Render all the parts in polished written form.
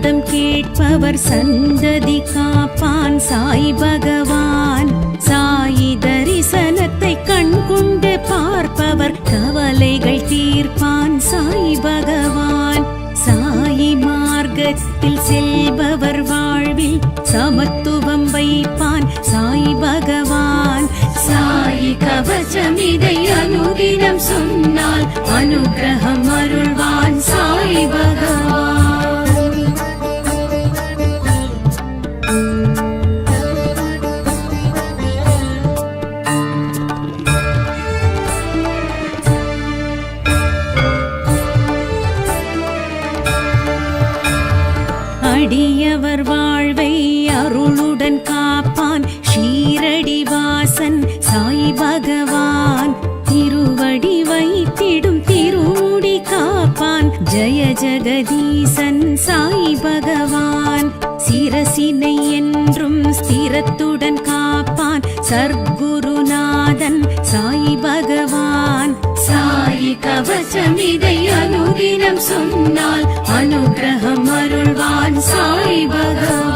சம்மதம் கேட்பவர் சந்ததி காப்பான் சாய் பகவான். சாயி தரிசனத்தை கண்கொண்டு பார்ப்பவர் கவலைகள் தீர்ப்பான் சாய் பகவான். சாயி மார்க்கத்தில் செல்பவர் வாழ்வில் சமத்துவம் வைப்பான் சாய் பகவான். சாயி கவசம் இதை அனுதினம் சொன்னால் அனுகிரகம் அருள்வான் சாய் பகவான். அடியவர் வாழ்வை அருளுடன் காப்பான் ஷீரடி வாசன் சாய் பகவான். திருவடி வைத்திடும் திருமுடி காப்பான் ஜெய ஜெகதீசன் சாய் பகவான். சிரசினை என்றும் ஸ்திரத்துடன் காப்பான் சர்க்குருநாதன் சாய் பகவான். சாயி கவசம் இதை அனுதினம் சொன்னால் அனுகிரகம் அருள்வான் சாய் பகவான்.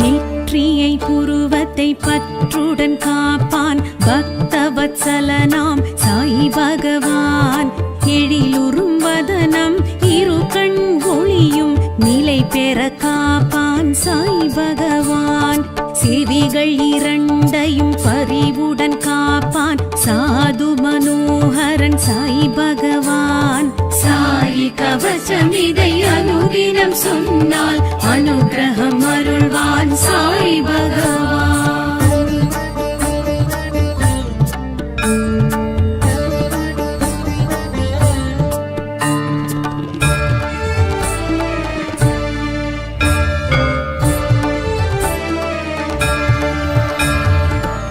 நெற்றியை புருவத்தை பற்றுடன் காப்பான் பக்தவத்சலனாம் சாய் பகவான். எழிலுறும் வதனம் இரு கண் ஒளியும் நிலை பெற காப்பான் சாய் பகவான். செவிகள் இரண்டையும் பரிவுடன் காப்பான் சாது மனோகரன் சாய் பகவான். சாயி கவசம் இதை அனுதினம் சொன்னால் அனுகிரகம் அருள்வான் சாய் பகவான்.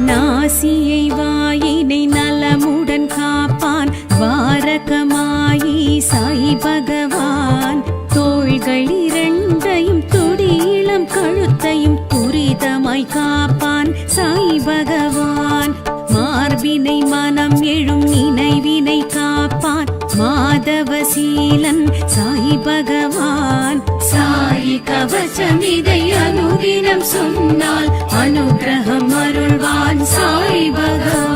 நாசியை வாயினை நலமுடன் காப்பான் வாரகமாயி சாய் பகவான். தோள்கள் இரண்டையும் துடியிளம் கழுத்தையும் துரிதமாய் காப்பான் சாய் பகவான். மார்பினை மனம் எழும் நினைவினை காப்பான் மாதவசீலன் சாய் பகவான். சாயி கவசம் இதை அனுதினம் சொன்னால் அனுகிரகம் அருள்வான் சாய் பகவான்.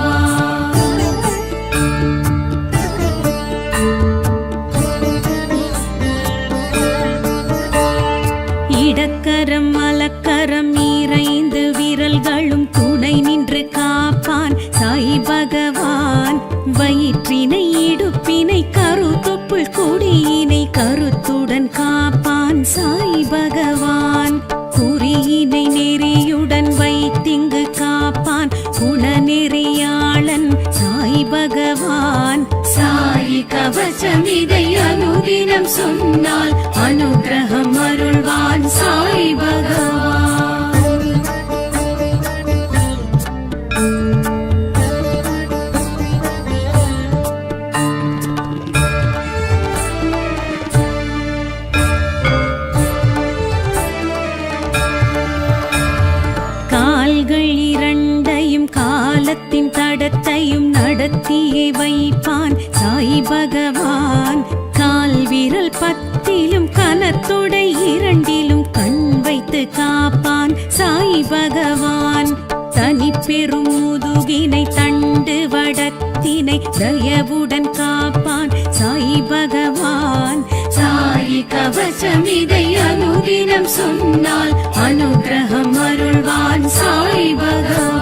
இடக்கரம் மலக்கரம் இறைந்து விரல்களும் துணை நின்று காப்பான் சாய் பகவான். வயிற்றினை இடுப்பினை கருத்தொப்புள் கொடியினை கருத்துடன் காப்பான் சாய் பகவான். குறியினை நெறியுடன் வைத்திங்கு காப்பான் குணநெறியாளன் சாய் பகவான். சாயி கவசம் இதை அனுதினம் சொன்னால் அனுகிரகம் அருள்வான் சாய் பகவான். காலத்தின் தடத்தையும் நடத்தியே வைப்பான் சாய் பகவான். கால் விரல் பத்திலும் கனத்தொடை இரண்டிலும் கண் வைத்து காப்பான் சாய் பகவான். தனி பெரும் முதுகினை தண்டு வடத்தினை தயவுடன் காப்பான் சாய் பகவான். சாயி கவசம் இதை அனுதினம் சொன்னால் அனுகிரகம் அருள்வான் சாய் பகவான்.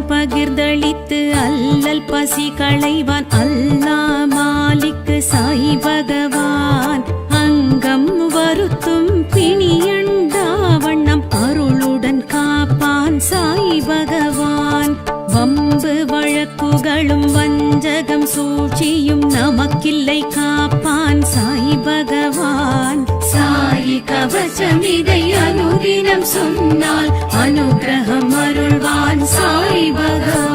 பகிர்ந்தளித்து அல்லல் பசி களைவான் அல்லா மாலிக்கு சாய் பகவான். அங்கம் வருத்தும் பிணியண்டா வண்ணம் அருளுடன் காப்பான் சாய் பகவான். வம்பு வழக்குகளும் வஞ்சகம் சூழ்ச்சியும் நமக்கில்லை காப்பான் சாய் பகவான். சாயி கவசம் இதை அனுதினம் சொன்னால் அனுகிரகம் அருள்வான் சாய் பகவான்.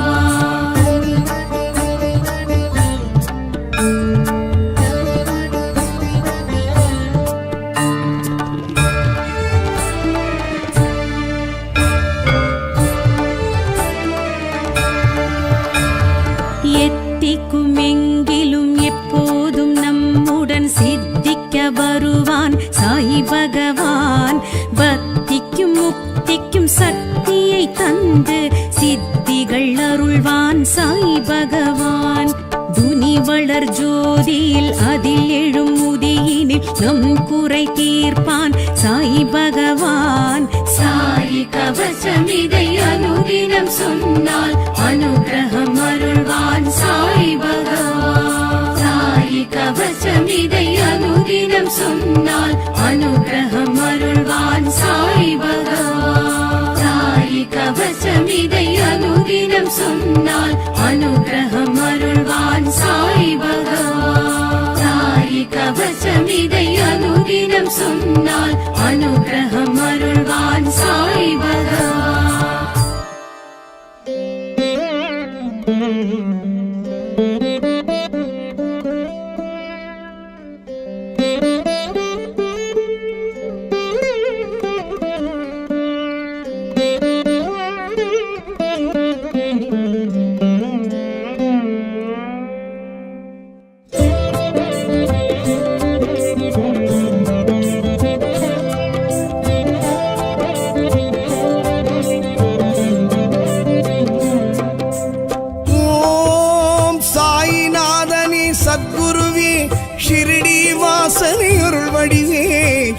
தருவான் சாய் பகவான். பக்திக்கும் முக்திக்கும் சக்தியை தந்து சித்திகள் அருள்வான் சாய் பகவான். துனி வளர் ஜோதியில் அதில் எழும் உதியினில் நம் குறை தீர்ப்பான் சாய் பகவான். சாய் கவசமிதை அனுதினம் சொன்னால் அனுகிரகம் அருள்வான் சாய் பகவான். சாய் கவசமிதை அனுதினம் சொன்னால் அனுகிரகம் அருள்வான் சாய் பகவான். சாய் கவசமிதை அனுதினம் சொன்னால் அனுகிரகம் அருள்வான் சாய் பகவான். சாய் கவசமிதை அனுதினம் சொன்னால் அனுகிரகம் அருள்வான் சாய் பகவான்.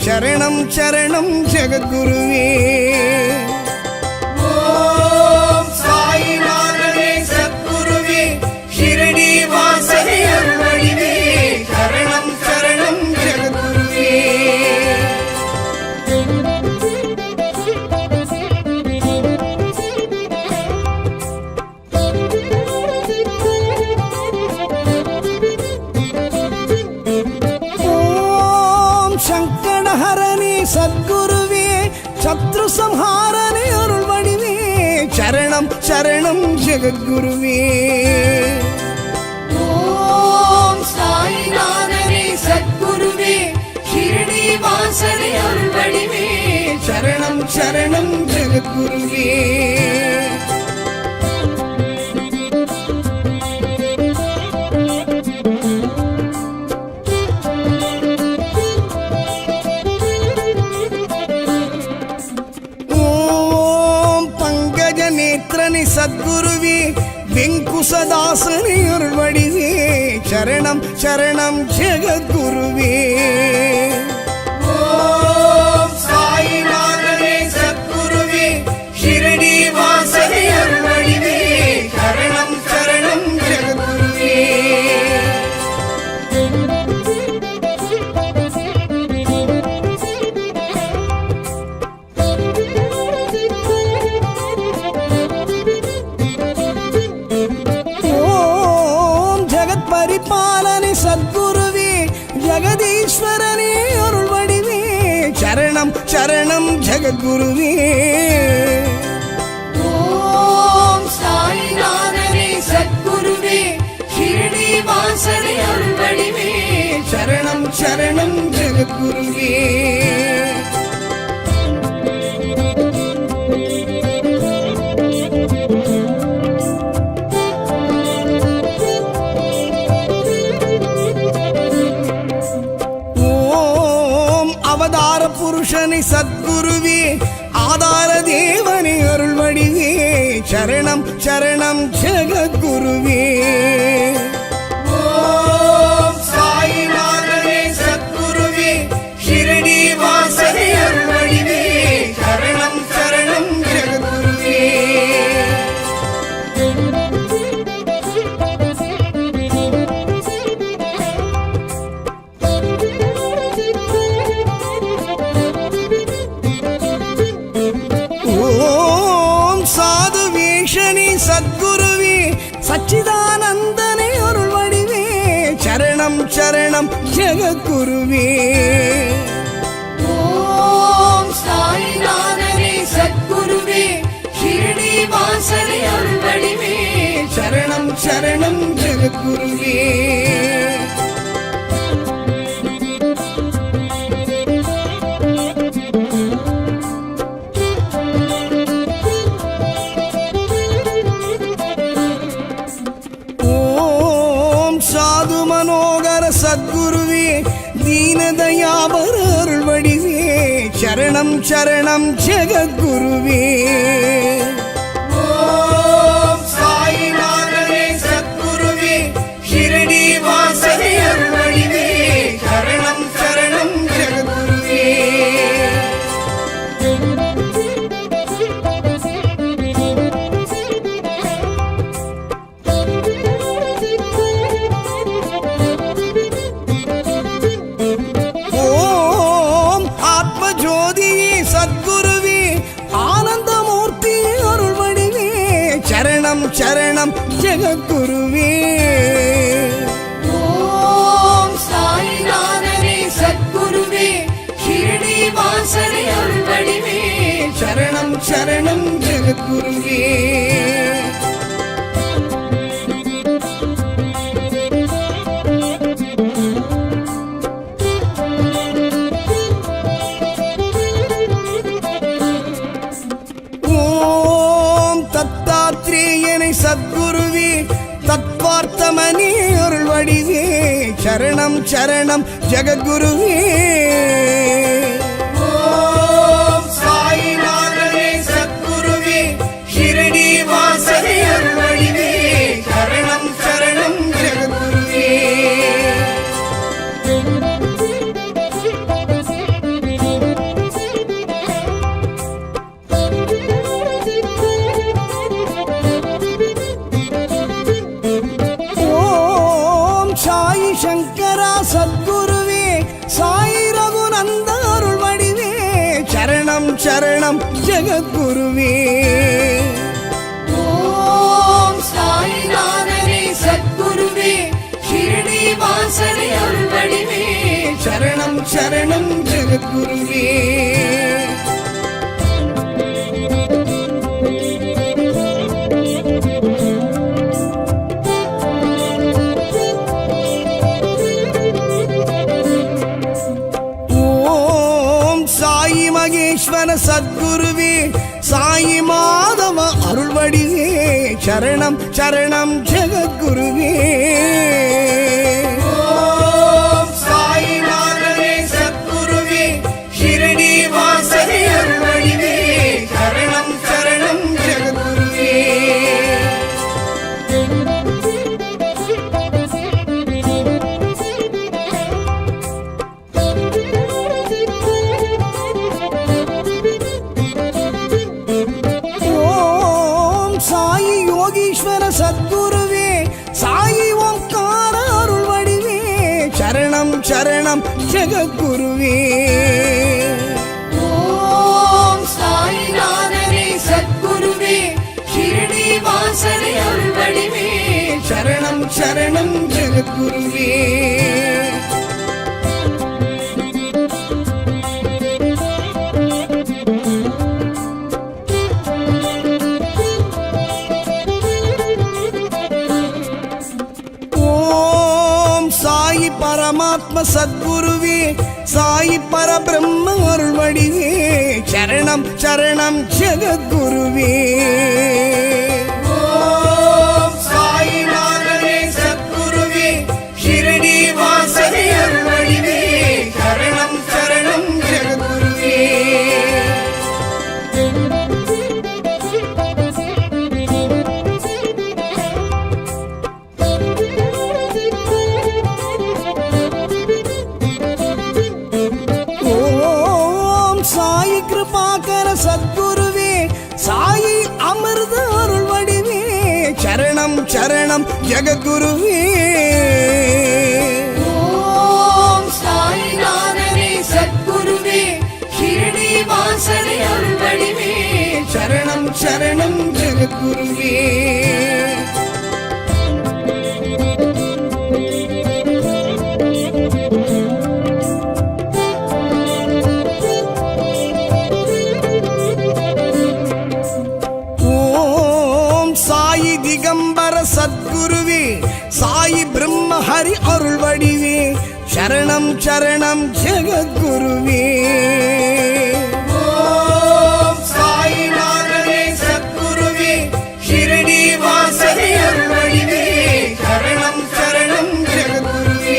சரணம் சரணம் ஜெகத்குருவே. ஓம் சாயிநாதனே சத்குருவே ஷிரடி வாசனே அருள்வடிவே. சரணம் சரணம் ஜெகத்குருவே. சத்குருவே சத்ரு சம்ஹாரனே அருள் வடிவே. சரணம் சரணம் ஜெகத்குருவே. ஓம் சாயிநாதனே சத்குருவே ஷிரடி வாசனே அருள் வடிவே. சரணம் சரணம் ஜெகத்குருவே. சத்குருவே வெங்குசதாசனே அருள் வடிவே. சரணம் சரணம் ஜெகத்குருவே. ஓம் சாயிநாதனே சத்குருவே ஷிரடி வாசனே அருள் வடிவே. சரணம் சரணம் ஜெகத்குருவே. பரிபாலனே சத்குருவே ஜெகதீஸ்வரனே அருள் வடிவே. சரணம் சரணம் ஜெகத்குருவே. ஓம் சாயிநாதனே சத்குருவே ஷிரடி வாசனே அருள் வடிவே. சரணம் சரணம் ஜெகத்குருவே. புருஷனை சத்குருவே ஆதார தேவனே அருள் வடிவே. சரணம் சரணம் ஜெகத்குருவே. ஓம் சாயிநாதனே சத்குருவே ஷிரடி வாசனே அருள் வடிவே. சரணம் சரணம் ஜெகத்குருவே. சத்குருவே சச்சிதானந்தனே அருள் வடிவே. சரணம் சரணம் ஜெகத்குருவே. ஓம் சாயிநாதனே சத்குருவே ஷிரடி வாசனே அருள் வடிவே. சரணம் சரணம் ஜெகத்குருவே. சத்குருவே தீனதயா சரணம் சரணம் ஜெகத்குருவே. ஓம் சாயிநாதனே சத்குருவே, ஷிரடி வாசனே அருள்வடிவே, சரணம் சரணம் ஜெகத்குருவே. ஓம் ஆத்மஜோதியே சத்குருவே, ஆனந்தமூர்த்தி அருள்வடிவே, சரணம் சரணம் ஜெகத்குருவே. ஓம் சாயிநாதனே சத்குருவே, ஷிரடி வாசனே அருள்வடிவே, சரணம் சரணம் ஜெகத்குருவே. ஓம் தத்தாத்ரேயனை சத்குருவே, தத்வார்த்தமனே அருள்வடிவே, சரணம் சரணம் ஜெகத்குருவே. ஓம் சாயிநாதனே சத்குருவே, ஷிரடி வாசனே அருள்வடிவே, சரணம் சரணம் ஜெகத்குருவே. ஓம் சாயி சங்கரா சத்குருவே, சாயி ரகுநந்த அருள்வடிவே, சரணம் சரணம் ஜெகத்குருவே. ஓம் சாயிநாதனே சத்குருவே, ஷிரடி வாசனே அருள்வடிவே, சரணம் சரணம் ஜெகத்குருவே. ஓம் சாயி மகேஸ்வர சத்குருவே, சாயி மாதவ அருள்வடிவே, சரணம் சரணம் ஜெகத்குருவே. ஓம் சாயிநாதனே சத்குருவே, ஷிரடி வாசனே அருள்வடிவே, சரணம் சரணம் ஜெகத்குருவே. ஓம் சாயி யோகீஸ்வர சத்குருவே, சாயி ஓங்கார அருள்வடிவே, சரணம் சரணம் ஜெகத்குருவே. ஓம் சாயிநாதனே சத்குருவே, ஷிரடி வாசனே அருள்வடிவே, சரணம் சரணம் ஜெகத்குருவே. ஓம் சாயி பரமாத்ம சத்குருவே, சாயி பரபிரம்ம அருள்வடிவே, சரணம் சரணம் ஜெகத்குருவே. ஓம் சாயிநாதனே சத்குருவே, ஷிரடி வாசனே அருள்வடிவே, சரணம் சரணம் ஜெகத்குருவே. ஓம் சாயி கிருபாகர சத்குருவே, சாயி அமிர்த அருள்வடிவே, சரணம் சரணம் ஜெகத்குருவே. ஓம் சாயிநாதனே சத்குருவே, ஷிரடி வாசனே அருள்வடிவே, சரணம் சரணம் ஜெகத்குருவே. ஓம் சாயி திகம்பர சத்குருவே, சாயி பிரம்ம ஹரி அருள்வடிவே, சரணம் சரணம் ஜெகத்குருவே. ஓம் சாயிநாதனே சத்குருவே, ஷிரடி வாசனே அருள்வடிவே, சரணம் சரணம் ஜெகத்குருவே.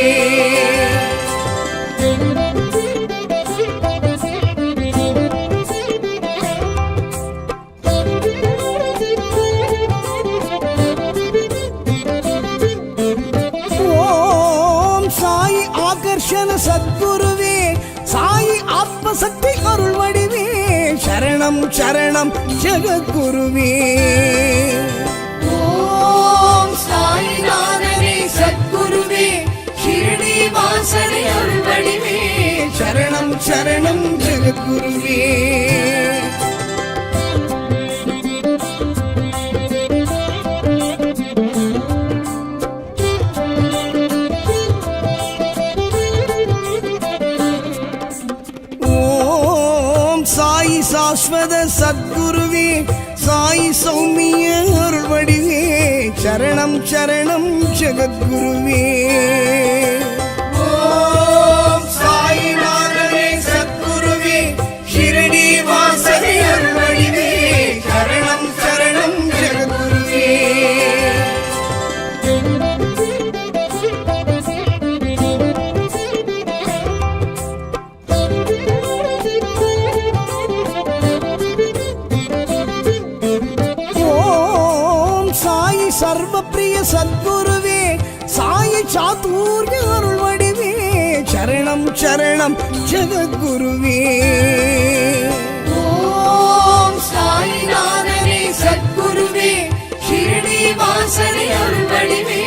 சர்வசக்தி அருள் வடிவே சரணம் சரணம் ஜெகத்குருவே. ஓம் சாயிநாதனே சத்குருவே ஷிரடி வாசனே அருள் வடிவே சரணம் சரணம் ஜெகத்குருவே. ஓம் சாயி சாஸ்வத சத்குருவே சாயி சௌமிய அருள் வடிவே சரணம் சரணம் ஜெகத்குருவே. ஓம் சாயிநாதனே சத்குருவே ஷிரடி வாசனே அருள் வடிவே சரணம் சரணம் ஜெகத்குருவே. ஓம் சாயி சர்வப்பிரிய சத்குருவே சாயி சாதுர்ய அருள் வடிவே சரணம் சரணம் ஜெகத்குருவே. ஓம் சாயிநாதனே சத்குருவே ஷிரடி வாசனே அருள் வடிவே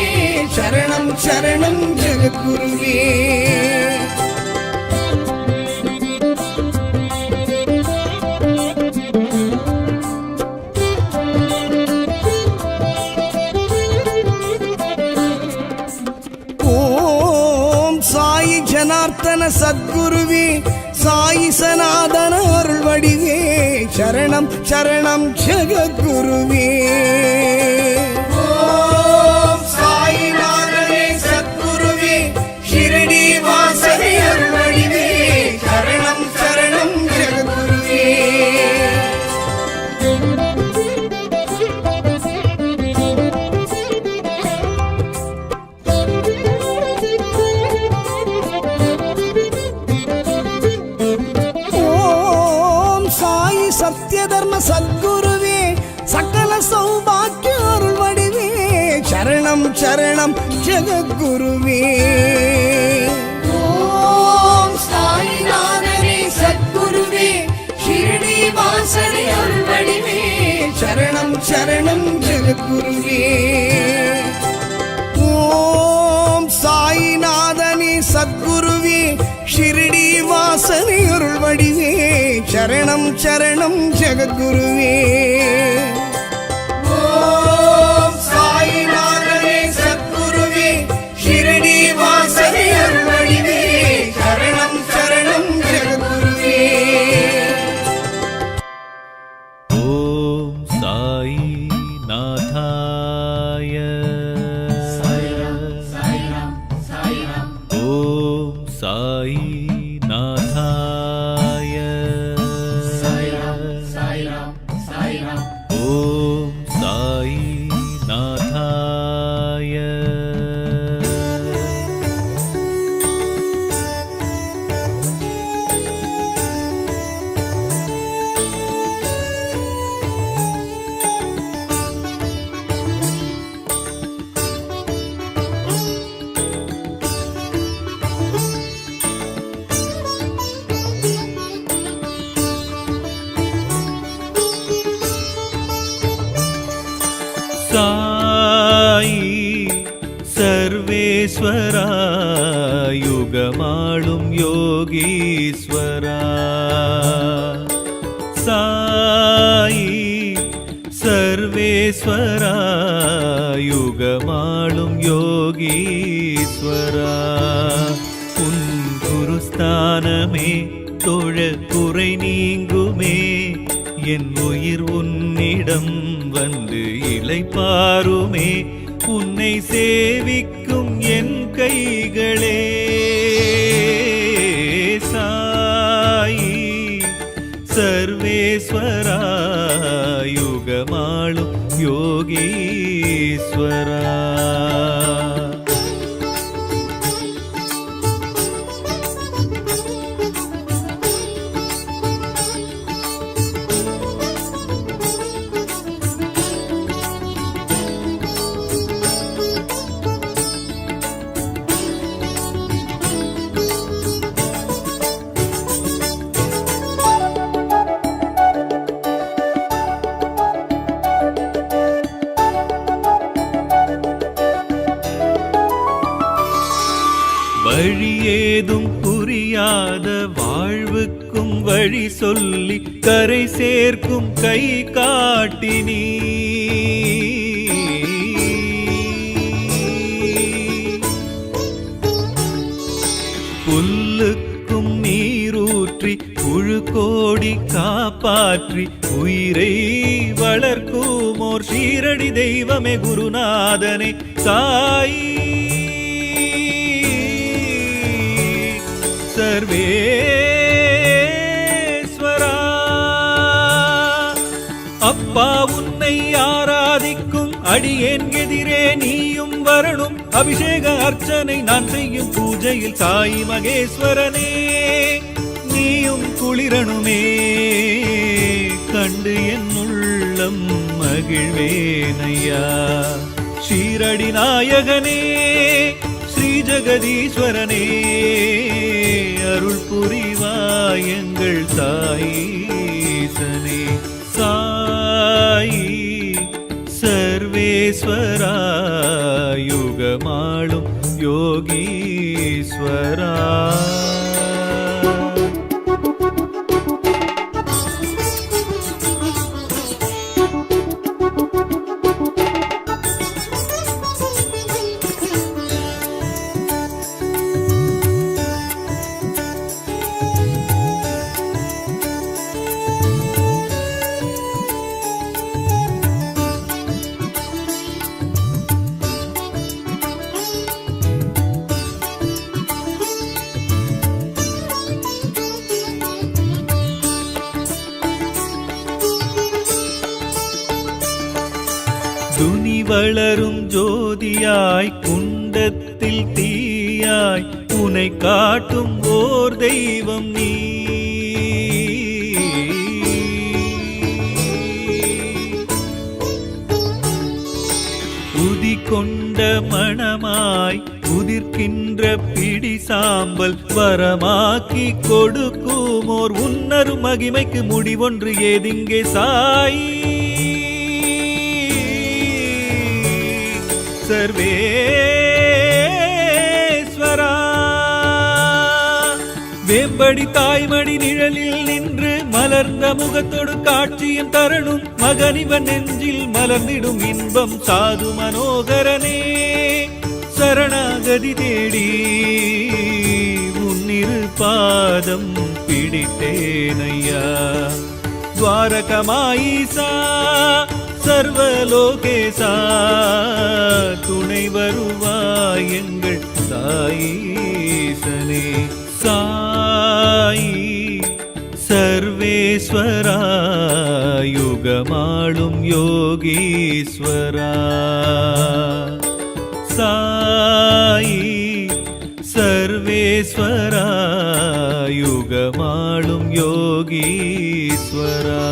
சரணம் சரணம் ஜெகத்குருவே. ஓம் சாயி ஜனார்த்தன சத்குருவே சாயி சனாதன அருள் வடிவே சரணம் சரணம் ஜெகத்குருவே. ஓம் சாயிநாதனே சத்குருவே ஷிரடி வாசனே அருள் வடிவே சரணம் சரணம் ஜெகத்குருவே. ஓம் சாயி சத்ய தர்ம சத்குருவே சகல சௌபாக்கிய அருள் வடிவே சரணம் சரணம் ஜெகத்குருவே. ஓம் சாயிநாதனே சத்குருவே ஷிரடி வாசனே அருள் வடிவே சரணம் சரணம் ஜெகத்குருவே. ஓம் சாயிநாதனே சத்குருவே ஷிரடி வாசனே அருள் வடிவே சரணம் சரணம் ஜெகத்குருவே. ஓம் சாயிநாதனே சத்குருவே ஷிரடி வாசனே அருள் வடிவே சரணம் சரணம் ஜெகத்குருவே. ஓம் சாயி நாதாய ஓம் சாயி நாதாய ஓம் சாயி நாதாய. சாயி சர்வேஸ்வரா யுகமாளும் யோகீஸ்வரா சாயி சர்வேஸ்வரா யுகமாளும் யோகீஸ்வரா உன் குருஸ்தானமே தொழ குறை நீங்குமே என் உயிர் உன்னிடம் வந்து இளைப்பாருமே உன்னை சேவிக்கும் என் கைகளே சாயி சர்வேஸ்வரா யுகமாளும் யோகீஸ்வரா. போக்கும் வழி சொல்லி கரை சேர்க்கும் கை காட்டினீ. புல்லுக்கும் நீரூற்றி புழுக்கோடி காப்பாற்றி உயிரை வளர்க்குமோர் ஷீரடி தெய்வமே குருநாதனே சாயி. சர்வேஸ்வரா அப்பா உன்னை ஆராதிக்கும் அடியேன் எதிரே நீயும் வரணும். அபிஷேக அர்ச்சனை நான் செய்யும் பூஜையில் சாயி மகேஸ்வரனே நீயும் குளிரணுமே. கண்டு என் உள்ளம் மகிழ்வேனையா. ஷீரடி நாயகனே ஸ்ரீ ஜெகதீஸ்வரனே அருள் புரிவாய் எங்கள் சாயீசனே. சாயி சர்வேஸ்வரா யுகமாளும் யோகீஸ்வரா. துனி வளரும் ஜோதியாய் குண்டத்தில் தீயாய் உனை காட்டும் ஓர் தெய்வம் நீ. உதி கொண்ட மணமாய் உதிர்க்கின்ற பிடி சாம்பல் வரமாக்கி கொடுக்குமோர் உன்னரு மகிமைக்கு முடிவொன்று ஏதிங்கே சாயி. சர்வேஸ்வரா வேம்படி தாய்மடி நிழலில் நின்று மலர்ந்த முகத்தோடு காட்சியும் தரணும். மகனிவன் நெஞ்சில் மலர்ந்திடும் இன்பம் சாது மனோகரனே சரணாகதி தேடி உன்னிரு பாதம் பிடித்தேனையா. துவாரகமாயிசா சர்வலோகேசா துணை வருவாய் எங்கள் சாயீசனே. சாயி சர்வேஸ்வரா யுகமாளும் யோகீஸ்வரா. சாயி சர்வேஸ்வரா யுகமாளும் யோகீஸ்வரா.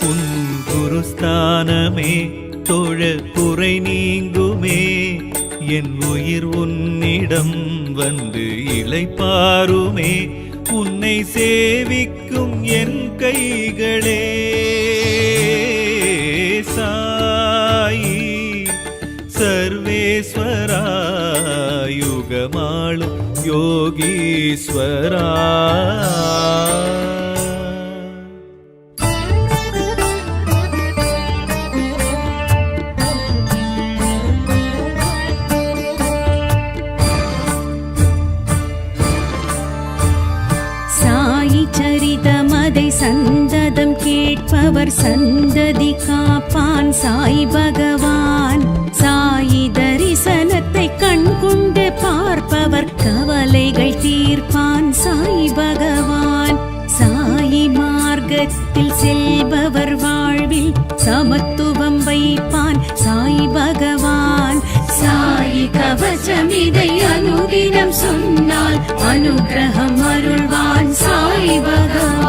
உன் குருஸ்தானமே தொழ குறை நீங்குமே. என் உயிர் உன்னிடம் வந்து இளைப்பாருமே. உன்னை சேவிக்கும் என் கைகளே சாயி சர்வேஸ்வரா யுகமாளும் யோகீஸ்வரா. சரிதமதை சந்ததம் கேட்பவர் சந்ததி காப்பான் சாய் பகவான். சாயி தரிசனத்தை கண்கொண்டு பார்ப்பவர் கவலைகள் தீர்ப்பான் சாய் பகவான். சாயி மார்க்கத்தில் செல்பவர் வாழ்வில் சமத்துவம் வைப்பான் சாய் பகவான். சாயி கவசம் இதை அனுதினம் சொன்னால் அனுகிரகம் அருள்வான் சாய் பகவான்.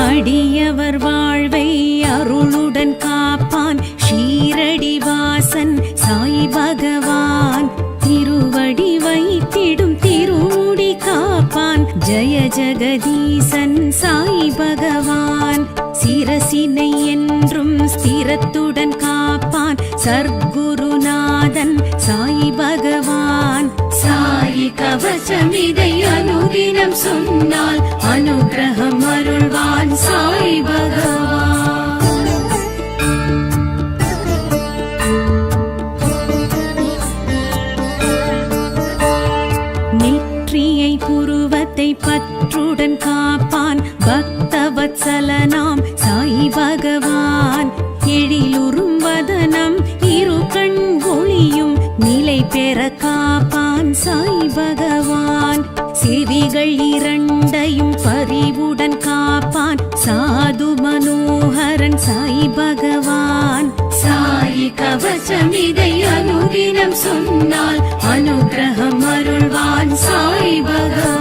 அடியவர் வாழ்வை அருளுடன் காப்பான் ஷீரடி வாசன் சாய் பகவான். திருவடி வைத்திடும் திருமுடி காப்பான் ஜய ஜெகதீசன் சாய் பகவான் சிரசினை என்றும் ஸ்திரத்துடன் காப்பான் சர்க்குருநாதன் சாய் பகவான் சாயி கவசமிதை அனுதினம் சொன்னால் அனுகிரகம் அருள்வான் சாய் பகவான் நெற்றியை புருவத்தை பற்றுடன் காப்பான் பக்தவத்சலனாம் சாய் பகவான் எழிலுறும் வதனம் இரு கண் ஒளியும் நிலை பெற காப்பான் சாய் பகவான் செவிகள் இரண்டையும் பரிவுடன் காப்பான் சாது மனோகரன் சாய் பகவான் சாயி கவசமிதை அனுதினம் சொன்னால் அனுகிரகம் அருள்வான் சாய் பகவான்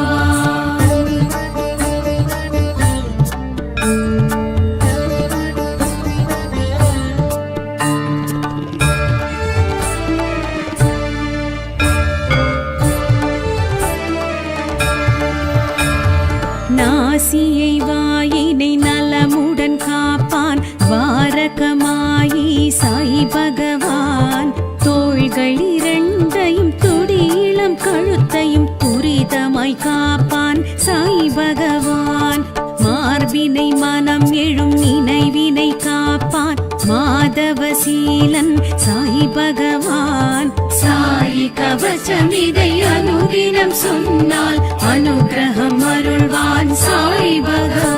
நாசியை வாயினை நலமுடன் காப்பான் வாரகமாயி சாய் பகவான் தோள்கள் இரண்டையும் துடியிளம் கழுத்தையும் துரிதமாய் காப்பான் சாய் பகவான் மார்பினை மனம் எழும் நினைவினை காப்பான் மாதவசீலன் சாய் பகவான் சாயி கவசமிதை அனுதினம் சொன்னால் அனுகிரகம் அருள்வான் சாய் பகவான்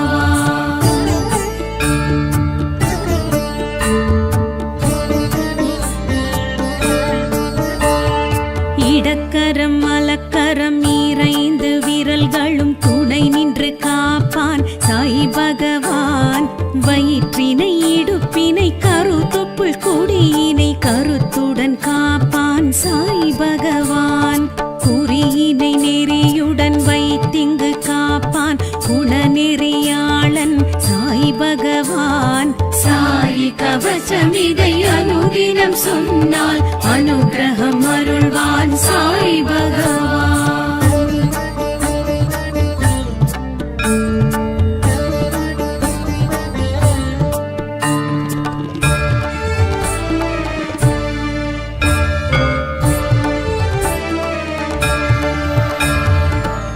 இடக்கரம் மலக்கரம் இறைந்து விரல்களும் துணை நின்று காப்பான் சாய் பகவான் வயிற்றினை இடுப்பினை கருத்தொப்புள் கொடியினை கருத்துடன் காப்பான் சாய் பகவான் குறியினை நெறியுடன் வைத்திங்கு காப்பான் குணநெறியாளன் சாய் பகவான் சாயி கவசமிதை அனுதினம் சொன்னால் அனுகிரகம் அருள்வான் சாய் பகவான்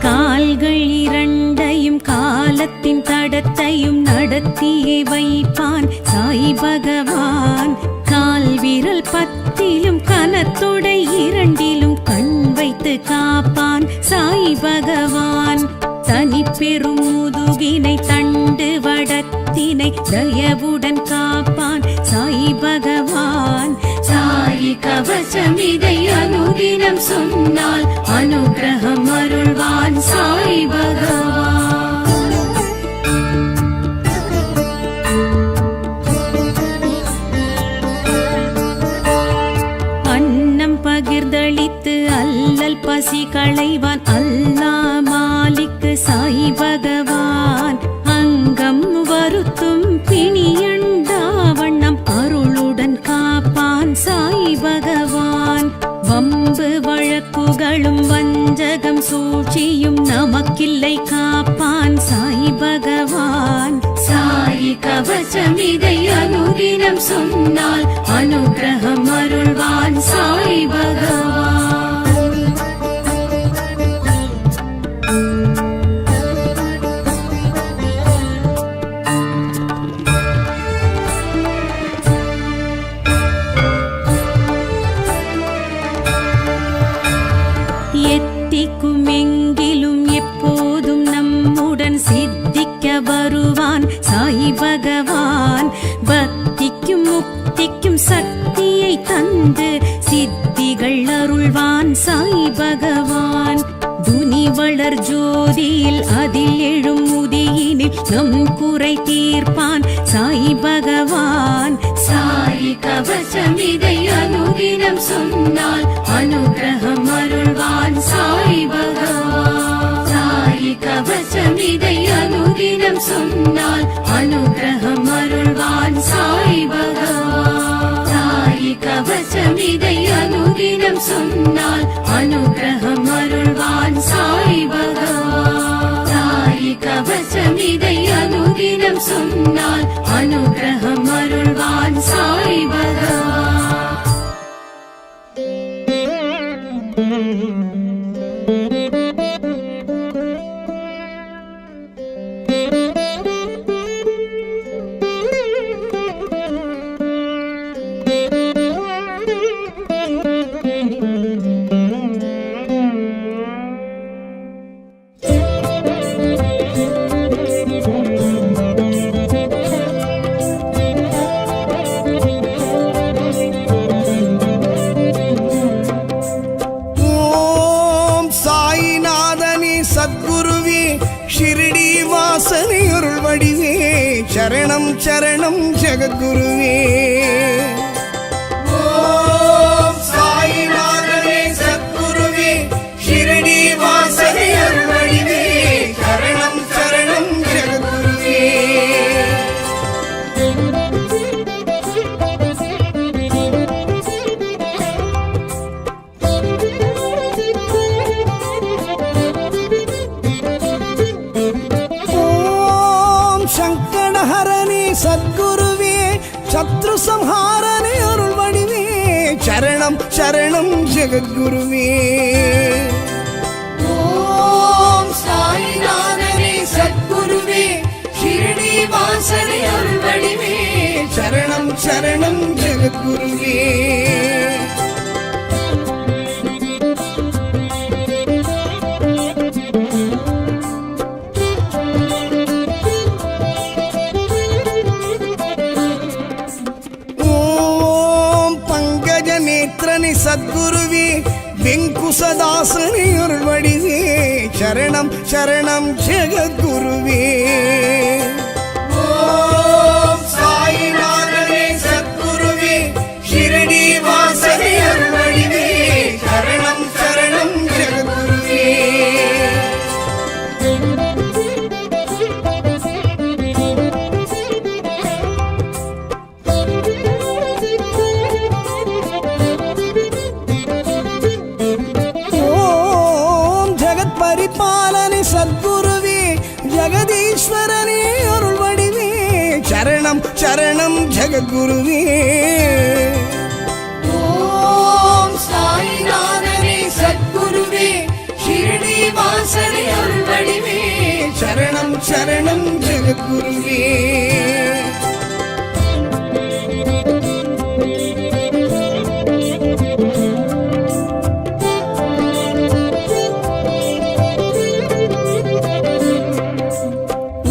கால்கள் இரண்டையும் காலத்தின் தடத்தையும் நடத்தியே வைப்பான் சாய் பகவான் கால் விரல் பத்திலும் கனத்தொடை இரண்டிலும் கண் வைத்து காப்பான் சாய் பகவான் தனி பெரும் முதுகினை தண்டு வடத்தினை தயவுடன் காப்பான் சாய் பகவான் சாயி கவசமிதை அனுதினம் சொன்னால் அனுகிரகம் அருள்வான் சாய் பகவான் அன்னம் பகிர்ந்தளித்து அல்லல் பசி களைவான் அல்லா மாலிக்கு சாய் பகவான் அங்கம் வருத்தும் பிணியண்டாவண்ணம் அருளுடன் காப்பான் சாய் பகவான் வம்பு வழக்குகளும் வஞ்சகம் சூழ்ச்சியும் நமக்கில்லை காப்பான் சாய் பகவான் சாயி கவசமிதை அனுதினம் சொன்னால் அனுகிரகம் அருள்வான் சாய் பகவான் எத்திக்கும் எங்கிலும் எப்போதும் நம்முடன் சித்திக்க வருவான் சாய் பகவான் பக்திக்கும் முக்திக்கும் சக்தியை தந்து சித்திகள் அருள்வான் சாய் பகவான் துனி வளர் ஜோதியில் அதில் எழும் முதியினில் நம் குறை தீர்ப்பான் சாய் பகவான் சாயி கவசமிதை அனுதினம் சொன்னால் அனுகிரகம் அருள்வான் சாய் பகவான் சாயி கவசமிதை அனுதினம் சொன்னால் அனுகிரகம் அருள்வான் சாய் பகவான் சாயி கவசமிதை அனுதினம் சொன்னால் அனுகிரகம் அருள்வான் சாய் பகவான் சாயி ஆதி கவசம் இதை அனுதினம் சொன்னால் அனுகிரகம் அருள்வான் சாய் பகவான். ஓம் சாயிநாதனே சத்குருவே ஷிரடி வாசனே அருள் வடிவே சரணம் சரணம் ஜெகத்குருவே. ஓம் சாயிநாதனே சத்குருவே ஷிரடி வாசனே அருள் வடிவே சரணம் சரணம் ஜெகத்குருவே. ஓம் சங்கடஹரனே சத்குருவே சத்ரு சம்ஹாரனே அருள் வடிவே சரணம் சரணம் ஜெகத்குருவே. ஓம் சாயிநாதனே சத்குருவே ஷிரடி வாசனே அருள் வடிவே சரணம் சரணம் ஜெகத்குருவே. ஓம் பங்கஜ நேத்ரனே சத்குருவே வெங்குசதாசனே அருள் வடிவே சரணம் சரணம் ஜெகத்குருவே. ஓம் சாயிநாதனே சத்குருவே ஷிரடி வாசனே அருள் வடிவே சரணம் சரணம் ஜெகத்குருவே. ஓம் ஜெகத் பரிபாலனே சத்குருவே ஜெகதீஸ்வரனே அருள் வடிவே சரணம் சரணம் ஜெகத்குருவே. ஓம் சாயிநாதனே சத்குருவே ஷிரடி வாசனே அருள் வடிவே சரணம் சரணம் ஜெகத்குருவே.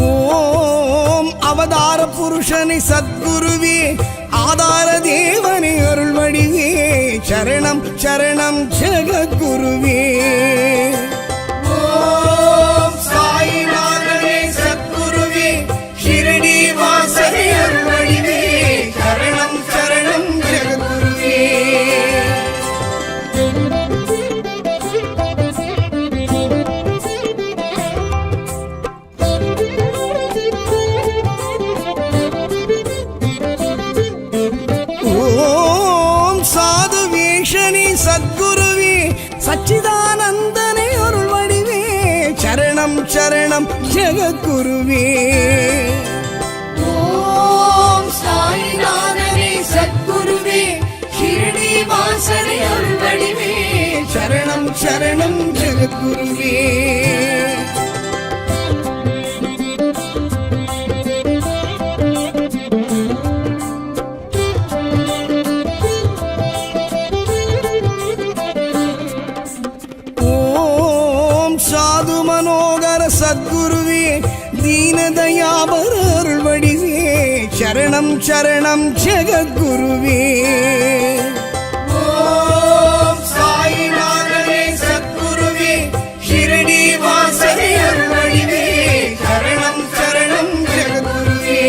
ஓம் அவதார புருஷனை சத்குருவே ஆதார தேவனை அருள் வடிவே சரணம் சரணம் ஜெகத்குருவே. ஓம் சாயிநாதனே சத்குருவே ஷிரடி வாசனே அருள் வடிவே சரணம் சரணம் ஜெகத்குருவே. ஓம் சாது வேஷனே சத்குருவே சச்சிதானந்தனே அருள் வடிவே சரணம் சரணம் ஜெகத்குருவே. ஓம் சாயிநாதனே சத்குருவே ஷிரடி வாசனே அருள் வடிவே சரணம் சரணம் ஜெகத்குருவே. ஓம் சாது மனோகர சத்குருவே தீனதயாபர அருள் வடிவே சரணம் சரணம் ஜெகத்குருவே. ஓம் சாயிநாதனே சத்குருவே ஷிரடி வாசனே அருள் வடிவே சரணம் சரணம் ஜெகத்குருவே.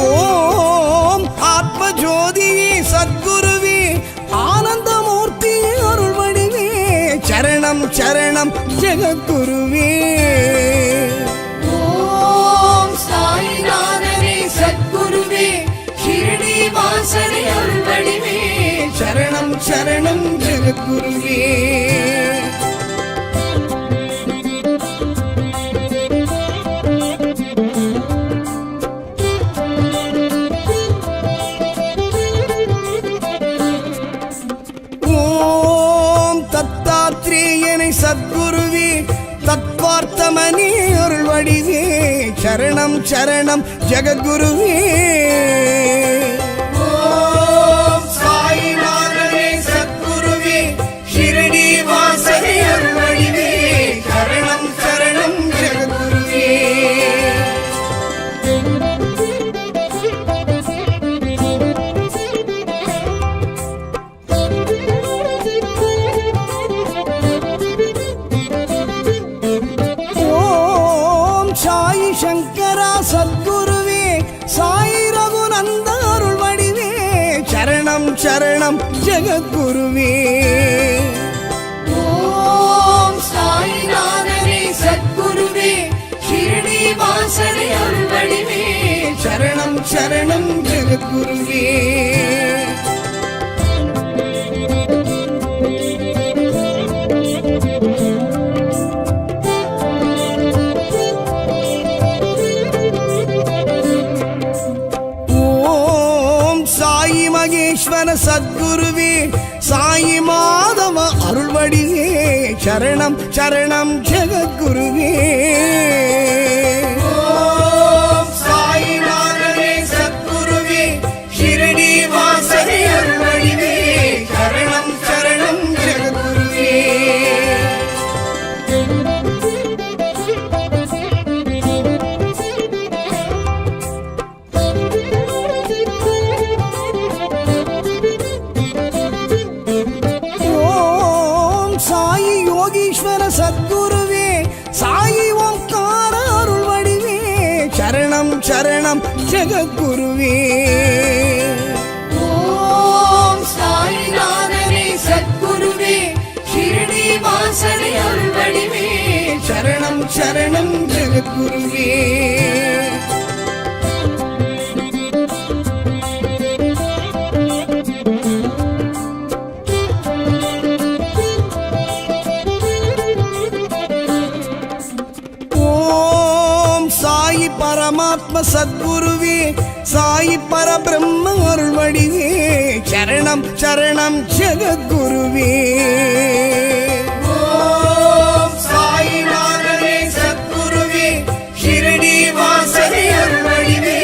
ஓம் ஆத்ம ஜோதியே சத்குருவே ஆனந்தமூர்த்தி அருள் சரணம் ஜெகத்குருவே. தத்தாத்ரேயனை சத்குருவே தத்வார்த்தமணி அருள் வடிவே சரணம் சரணம் ஜெகத்குருவே. ஓம் சாயிநாதனே சத்குருவே ஷிரடி வாசனே அருள் வடிவே சரணம் சரணம் ஜெகத்குருவே. சாயி சங்கரா சத்குருவே சாயி ரகுநந்த அருள் வடிவே சரணம் சரணம் ஜெகத்குருவே. ஓம் சாயிநாதனே சத்குருவே ஷிரடி வாசனே அருள் வடிவே சரணம் சரணம் ஜெகத்குருவே. மகேஸ்வர சத்குருவே சாயி மாதவ அருள்வடிவே சரணம் சரணம் ஜெகத்குருவே. ஓம் சாயிநாதனே சத்குருவே ஷிரடி வாசனே அருள் வடிவே சரணம் சரணம் ஜெகத்குருவே. சத்குருவே சாயி ஓங்கார அருள் வடிவே சரணம் சரணம் ஜெகத்குருவே. ஓம் சாயிநாதனே சத்குருவே ஷிரடி வாசனே அருள் வடிவே சரணம் சரணம் ஜெகத்குருவே. பரமாத்ம சத்குருவே சாயி பரபிரம்ம அருள் வடிவே சரணம் சரணம் ஜெகத்குருவே. ஓம் சாயிநாதனே சத்குருவே ஷிரடி வாசனே அருள் வடிவே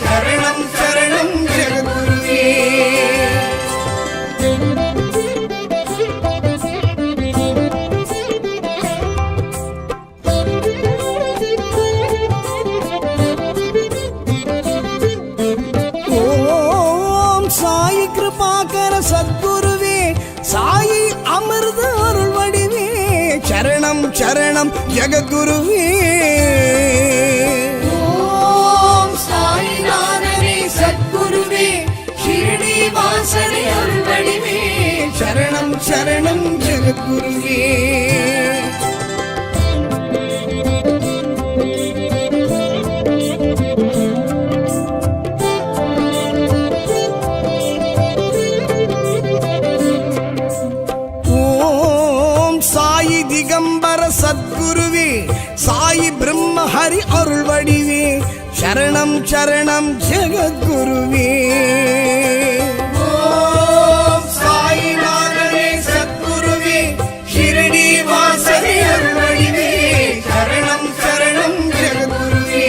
சரணம் சரணம் ஜெகத்குருவே. சத்குருவே சாயி அமிர்த அருள் வடிவே சரணம் சரணம் ஜெகத்குருவே. ஓம் சாயிநாதனே சத்குருவே ஷிரடி வாசனே அருள் வடிவே சரணம் சரணம் ஜெகத்குருவே. திகம்பர சத்குருவே சாயி பிரம்ம ஹரி அருள் வடிவே சரணம் சரணம் ஜெகத்குருவே. ஓம் சாயிநாதனே சத்குருவே ஷிரடி வாசனே அருள் வடிவே சரணம் சரணம் ஜெகத்குருவே.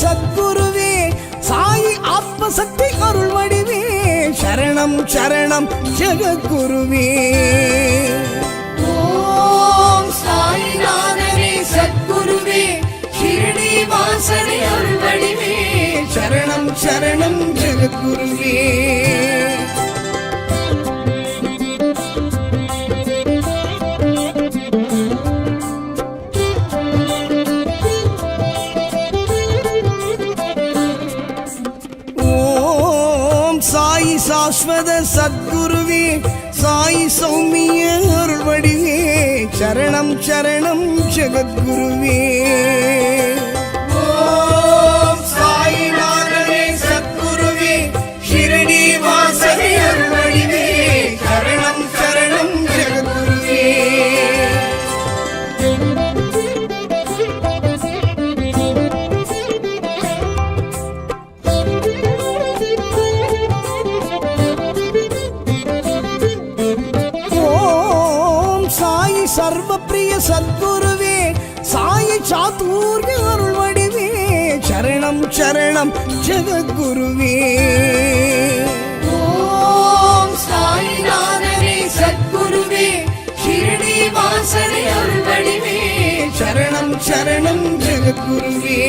சத்குருவே சாயி ஆத்மசக்தி அருள் வடிவே சரணம் சரணம் ஜெகத்குருவே. ஓம் சாயிநாதனே சத்குருவே ஷிரடி வாசனே அருள் வடிவே சரணம் சரணம் ஜெகத்குருவே. சாயி சாஸ்வத சத்குருவே சாயி சௌமிய அருள் வடிவே சரணம் சரணம் ஜெகத்குருவே ஓம் சாயிநாதனே சத்குருவே ஷிரடி வாசனே அருள் வடிவே சரணம் சரணம் ஜெகத்குருவே ஓம் சாயி சர்வப்பிரிய சத்குருவே சாயி சாத்துர்ய அருள் வடிவே சரணம் சரணம் ஜெகத்குருவே ஓம் சாயிநாதனே சத்குருவே ஷிரடி வாசனே அருள் வடிவே சரணம் சரணம் ஜெகத்குருவே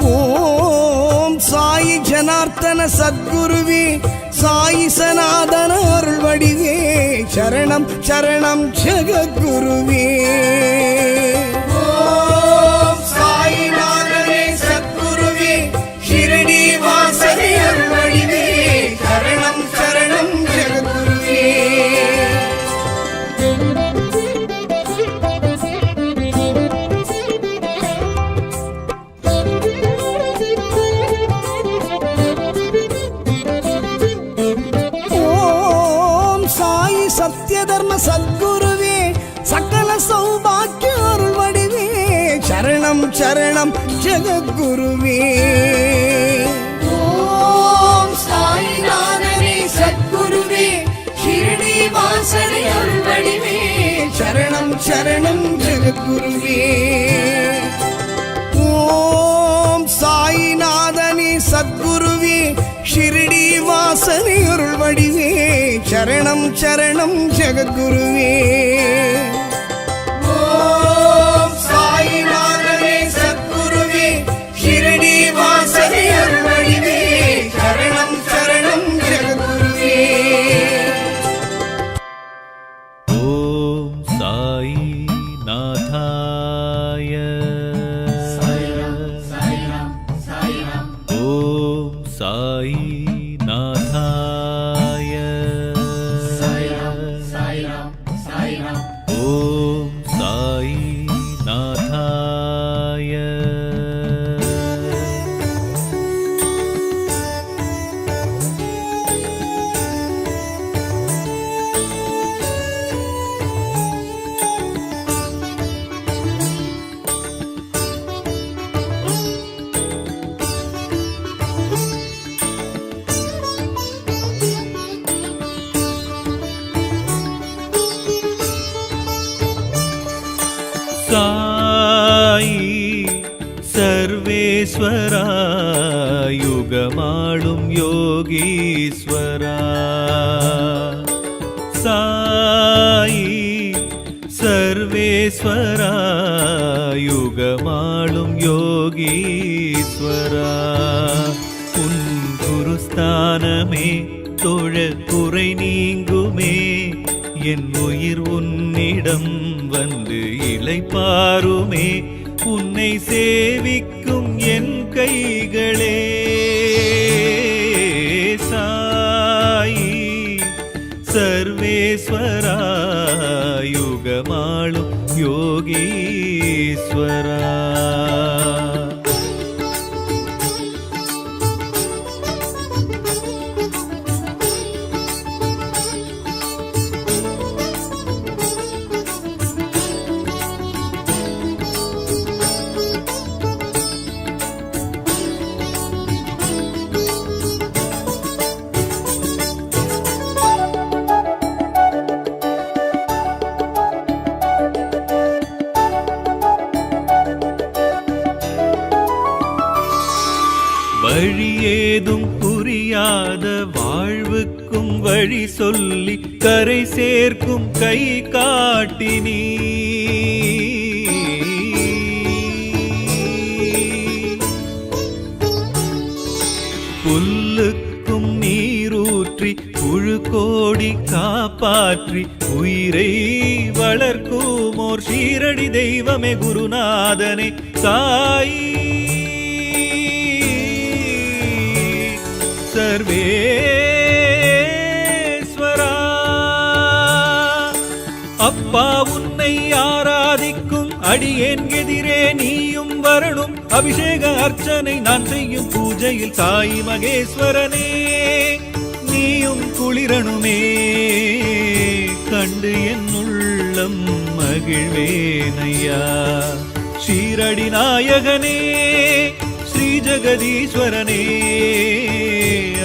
ஓம் சாயி ஜனார்த்தன சத்குருவே சாயி சனாதன அருள் வடிவே சரணம் சரணம் ஜெகத்குருவே ஓம் சாயிநாதனே சத்குருவே ஷிரடி வாசனே அருள் வடிவே சரணம் சரணம் ஜெகத்குருவே ஓம் சாயி சத்ய தர்ம சத்குருவே சகல சௌபாக்கிய அருள் வடிவே சரணம் சரணம் ஜெகத்குருவே ஓம் சாயிநாதனே சத்குருவே ஷிரடி வாசனே அருள் வடிவே சரணம் சரணம் ஜெகத்குருவே ஓம் சாயிநாதனே சத்குருவே ஷிரடி வாசனே அருள் வடிவே சரணம் சரணம் ஜெகத்குருவே ஓம் சாயிநாதனே சத்குருவே ஷிரடி வாசனே அருள் வடிவே சரணம் சரணம் ஜெகத்குருவே ஓம் சாயி நாதாய ஓம் சாயி நாதாய ஓம் சாயி நாதாய சாயி சர்வேஸ்வரா யுகமாளும் யோகீஸ்வரா சாயி சர்வேஸ்வரா யுகமாளும் யோகீஸ்வரா உன் குருஸ்தானமே தொழ குறை நீங்குமே என் உயிர் உன்னிடம் வந்து இளைப்பாருமே உன்னை சேவிக்கும் என் கைகளே சாயி சர்வேஸ்வரா யுகமாளும் யோகீஸ்வரா வழியேதும் புரியாத வாழ்வுக்கும் வழி சொல்லி கரை சேர்க்கும் கை காட்டினீ புல்லுக்கும் நீரூற்றி போற்றி புழு கோடி காப்பாற்றி உயிரை வளர்க்குமோர் ஷீரடி தெய்வமே குருநாதனே சாயி சர்வேஸ்வரா. அப்பா உன்னை ஆராதிக்கும் அடியேன் எதிரே நீயும் வரணும். அபிஷேக அர்ச்சனை நான் செய்யும் பூஜையில் சாயி மகேஸ்வரனே நீயும் குளிரணுமே. கண்டு என் உள்ளம் மகிழ்வேனையா. ஷீரடி நாயகனே ஸ்ரீ ஜெகதீஸ்வரனே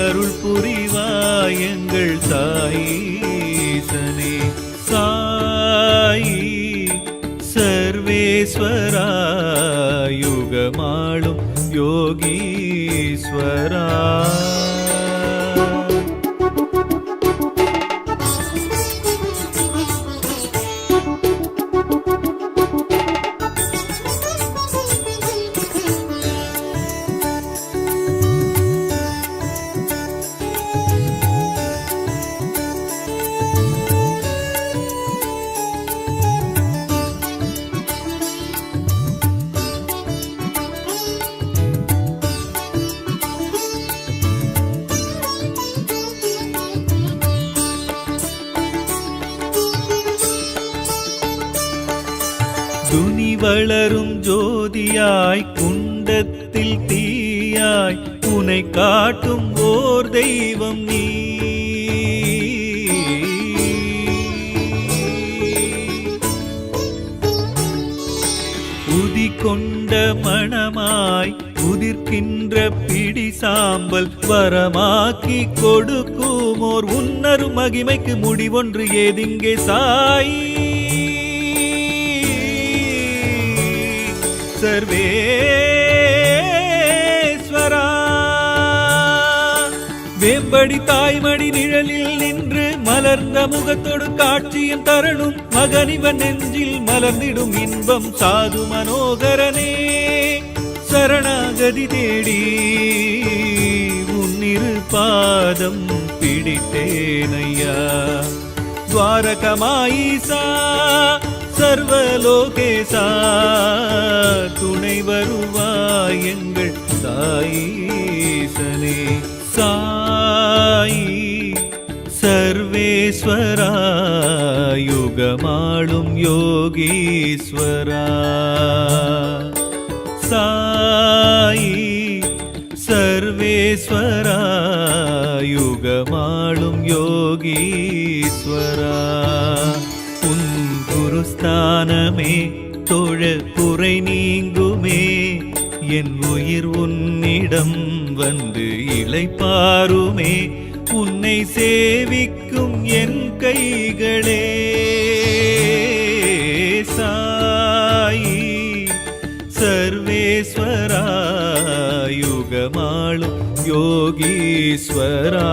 அருள் புரிவாய் எங்கள் சாயீசனே. சாயி சர்வேஸ்வரா யுகமாளும் யோகீஸ்வரா. துனி வளரும் ஜோதியாய் குண்டத்தில் தீயாய் உனை காட்டும் ஓர் தெய்வம் நீ. உதி கொண்ட மணமாய் உதிர்க்கின்ற பிடி சாம்பல் வரமாக்கி கொடுக்குமோர் உன்னரு மகிமைக்கு முடிவொன்று ஏதிங்கே சாயி சர்வேஸ்வரா. வேம்படி தாய்மடி நிழலில் நின்று மலர்ந்த முகத்தோடு காட்சியும் தரணும். மகனிவன் நெஞ்சில் மலர்ந்திடும் இன்பம் சாது மனோகரனே சரணாகதி தேடி உன்னிரு பாதம் பிடித்தேனையா. துவாரகமாயிசா சர்வலோகேசா துணை வருவாய் எங்கள் சாயீசனே. சாயி சர்வேஸ்வரா யுகமாளும் யோகீஸ்வரா. சாயி சர்வேஸ்வரா யுகமாளும் யோகீஸ்வரா. உன் குருஸ்தானமே தொழ குறை நீங்குமே. என் உயிர் உன்னிடம் வந்து இளைப்பாருமே. உன்னை சேவிக்கும் என் கைகளே சாயி சர்வேஸ்வரா யுகமாளும் யோகீஸ்வரா.